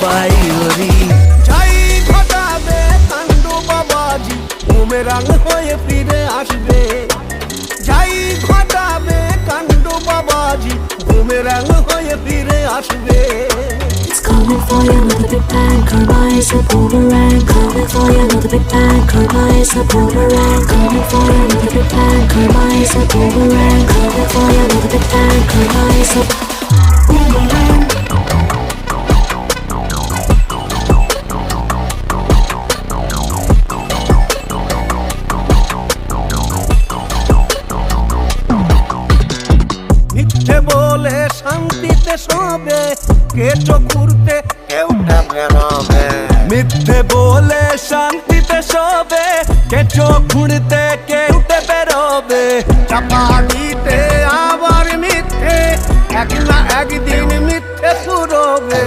পাই ওরি। যাই ঘটাবে কাণ্ড বাবাজি বুমেরাং হয়ে ফিরে আসবে। যাই ঘটাবে কাণ্ড বাবাজি বুমেরাং হয়ে ফিরে আসবে। It's coming for you, another big bang. Karma is a boomerang. Coming for you, another big bang. Karma is a boomerang. Coming for you, another big bang. Karma is a boomerang. Coming for you, another big bang. Karma is a boomerang. মিথ্যে বলে শান্তিতে শোবে, কেটো ঘুরতে কেউটা বেরোবে। মিথ্যে বলে শান্তিতে শোবে, কেঁচো খুঁড়তে কেউটে বেরোবে। চাপা দিতে আবার মিথ্যে, এক না একদিন মিথ্যে শুরোবে।